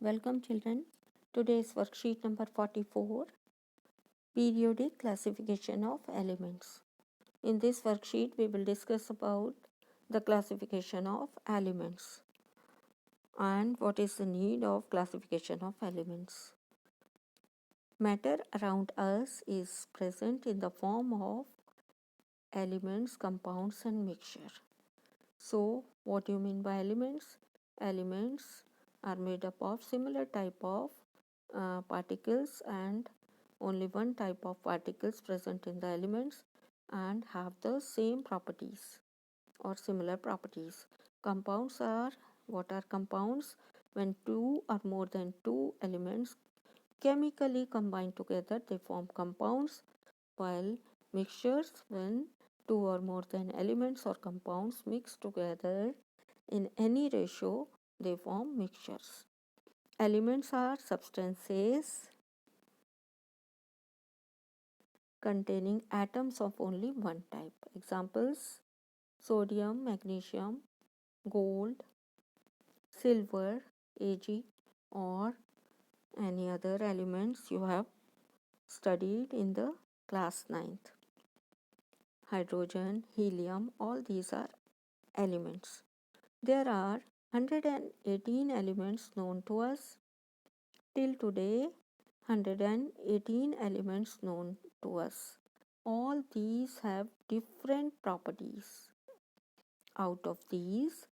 Welcome children. Today's worksheet number 44, periodic classification of elements. In this worksheet we will discuss about the classification of elements and what is the need of classification of elements. Matter around us is present in the form of elements, compounds and mixture. So what do you mean by elements? Elements are made up of similar type of particles and only one type of particles present in the elements and have the same properties or similar properties. Compounds are what are compounds? When two or more than two elements chemically combine together, they form compounds, while mixtures, when two or more than elements or compounds mix together in any ratio, they form mixtures. Elements are substances containing atoms of only one type. Examples: sodium, magnesium, gold, silver, Ag, or any other elements you have studied in the class 9th. Hydrogen, helium, all these are elements. There are 118 elements known to us. Till today, 118 elements known to us. All these have different properties. Out of these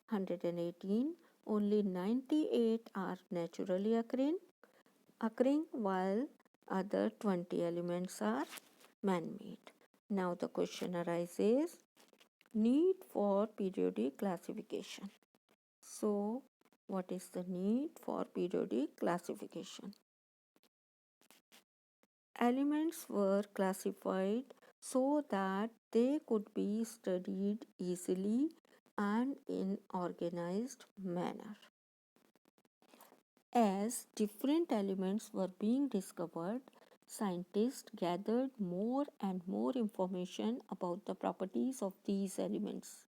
118, only 98 are naturally occurring while other 20 elements are man-made. Now the question arises, need for periodic classification. So, what is the need for periodic classification? Elements were classified so that they could be studied easily and in organized manner. As different elements were being discovered, scientists gathered more and more information about the properties of these elements.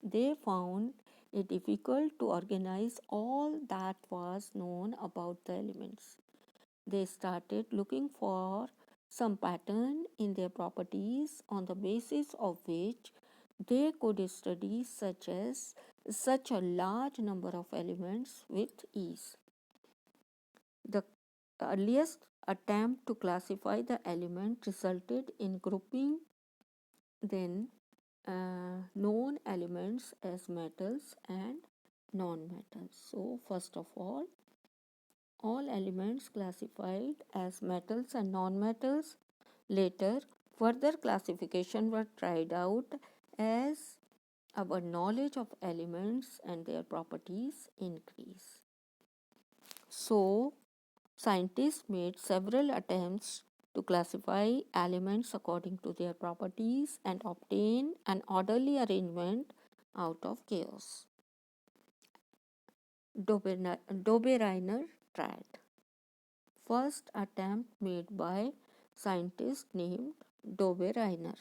They found it difficult to organize all that was known about the elements. They started looking for some pattern in their properties on the basis of which they could study such a large number of elements with ease. The earliest attempt to classify the element resulted in grouping then known elements as metals and non-metals. So first of all elements classified as metals and non-metals. Later, further classification were tried out as our knowledge of elements and their properties increase. So, scientists made several attempts to classify elements according to their properties and obtain an orderly arrangement out of chaos. Dobereiner triad. First attempt made by scientist named Dobereiner.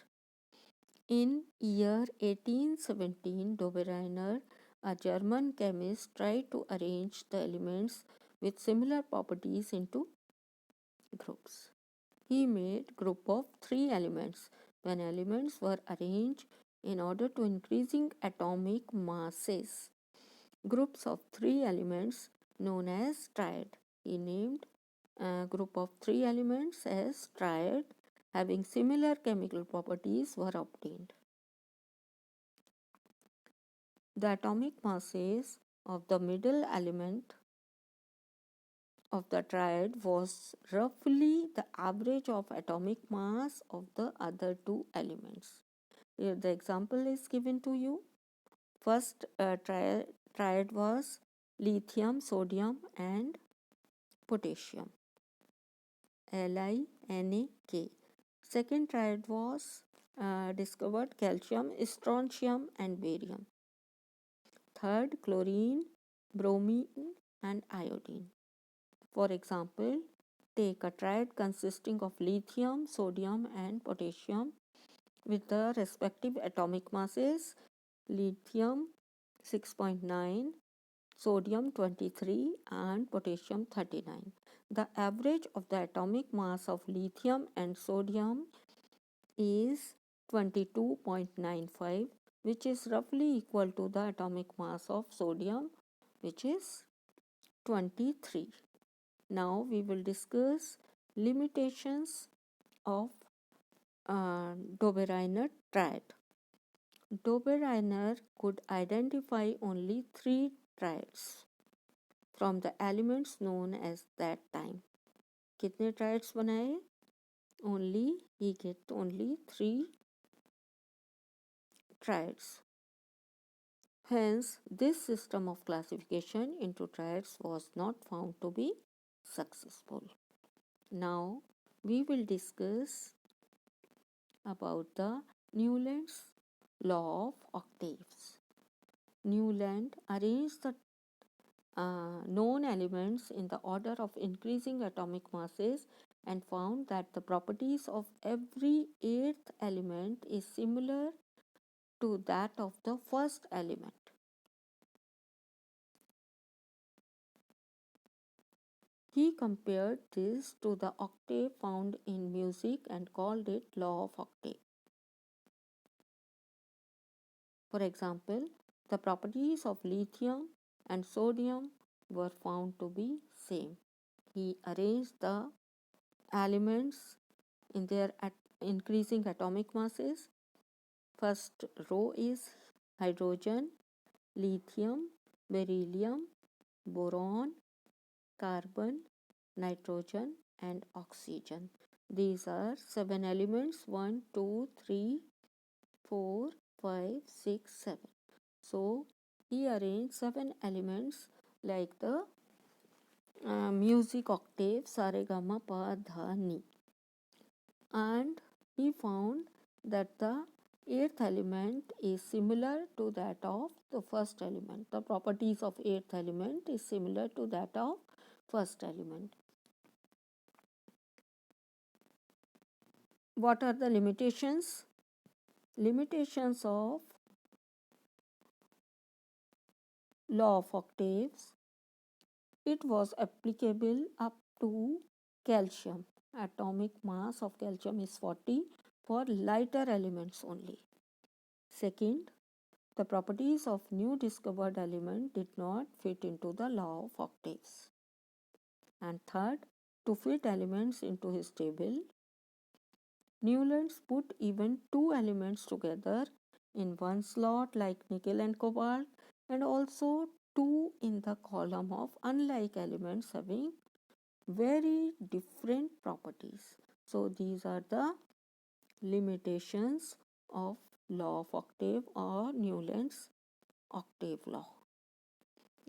In year 1817, Dobereiner, a German chemist, tried to arrange the elements with similar properties into groups. He made group of 3 elements. When elements were arranged in order to increasing atomic masses, groups of 3 elements known as triad. He named a group of 3 elements as triad having similar chemical properties were obtained. The atomic masses of the middle element of the triad was roughly the average of atomic mass of the other 2 elements. Here the example is given to you. First triad was lithium, sodium and potassium. LiNaK. Second triad was discovered calcium, strontium and barium. Third, chlorine, bromine and iodine. For example, take a triad consisting of lithium, sodium and potassium with the respective atomic masses: lithium 6.9, sodium 23 and potassium 39. The average of the atomic mass of lithium and sodium is 22.95, which is roughly equal to the atomic mass of sodium, which is 23. Now we will discuss limitations of Dobereiner triad. Dobereiner could identify only 3 triads from the elements known as that time. कितने triads बनाए? He get only 3 triads. Hence, this system of classification into triads was not found to be successful. Now, we will discuss about the Newland's law of octaves. Newland arranged the known elements in the order of increasing atomic masses and found that the properties of every eighth element is similar to that of the first element. He compared this to the octave found in music and called it law of octave. For example, the properties of lithium and sodium were found to be same. He arranged the elements in their increasing atomic masses. First row is hydrogen, lithium, beryllium, boron, carbon, nitrogen, and oxygen. These are 7 elements 1, 2, 3, 4, 5, 6, 7. So, he arranged 7 elements like the music octave sa re ga ma pa dha ni, and he found that the eighth element is similar to that of the first element. The properties of eighth element is similar to that of first element. What are the limitations? Limitations of law of octaves. It was applicable up to calcium. Atomic mass of calcium is 40 for lighter elements only. Second, the properties of new discovered element did not fit into the law of octaves. And third, to fit elements into his table, Newlands put even 2 elements together in one slot like nickel and cobalt, and also 2 in the column of unlike elements having very different properties. So these are the limitations of law of octave or Newland's octave law.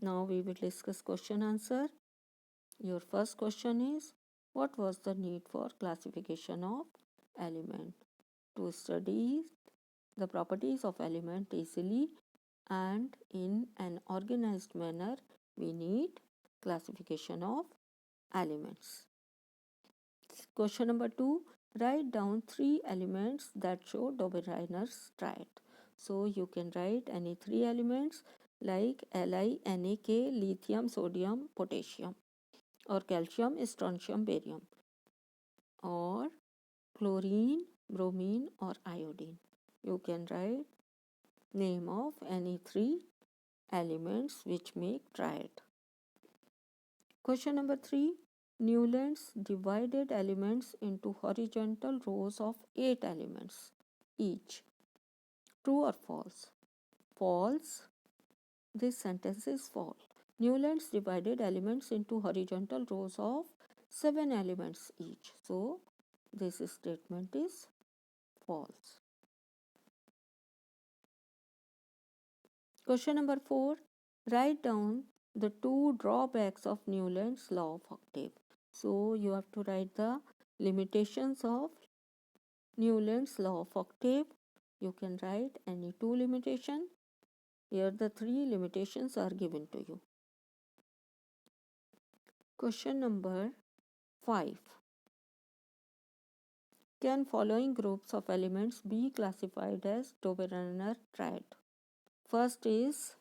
Now we will discuss question answer. Your first question is, what was the need for classification of element? To study the properties of element easily and in an organized manner, we need classification of elements. Question number 2, write down 3 elements that show Dobereiner's triad. So you can write any 3 elements like Li, NaK, lithium, sodium, potassium, or calcium, strontium, barium, or chlorine, bromine, or iodine. You can write name of any 3 elements which make triad. Question number 3, Newlands divided elements into horizontal rows of 8 elements each. True or false? False. This sentence is false. Newlands divided elements into horizontal rows of 7 elements each. So, this statement is false. Question number 4. Write down the 2 drawbacks of Newland's law of octave. So, you have to write the limitations of Newland's law of octave. You can write any 2 limitations. Here the 3 limitations are given to you. Question number 5. Can following groups of elements be classified as Dobereiner triad? First is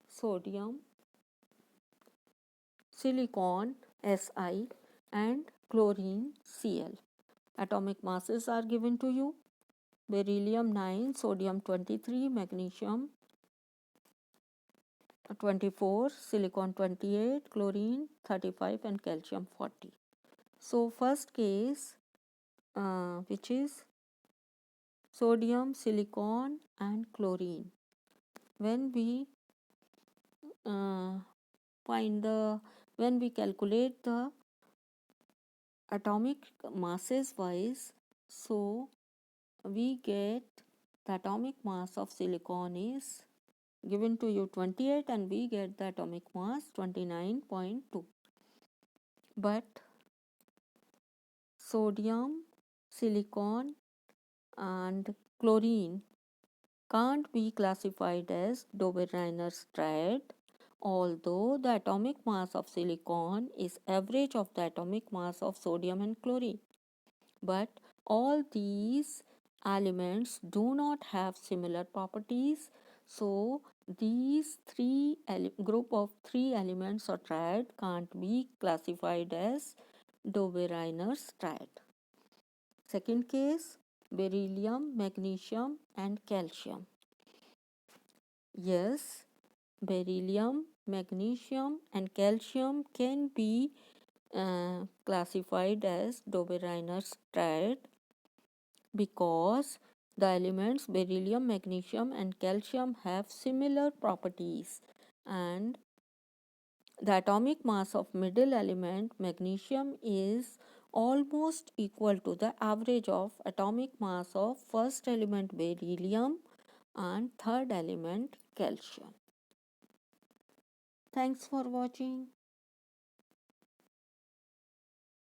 sodium, silicon Si, and chlorine Cl. Atomic masses are given to you: beryllium 9, sodium 23, magnesium 24, silicon 28, chlorine 35, and calcium 40. So first case, which is sodium, silicon, and chlorine. When we uh, when we calculate the atomic masses wise, so we get the atomic mass of silicon is given to you 28, and we get the atomic mass 29.2. But sodium, silicon, and chlorine can't be classified as Dobereiner triad, although the atomic mass of silicon is average of the atomic mass of sodium and chlorine. But all these elements do not have similar properties, so these group of three elements or triad can't be classified as Dobereiner's triad. Second case, beryllium, magnesium, and calcium. Yes, beryllium, magnesium, and calcium can be classified as Dobereiner's triad because the elements beryllium, magnesium, and calcium have similar properties, and the atomic mass of middle element magnesium is almost equal to the average of atomic mass of first element beryllium and third element calcium. Thanks for watching.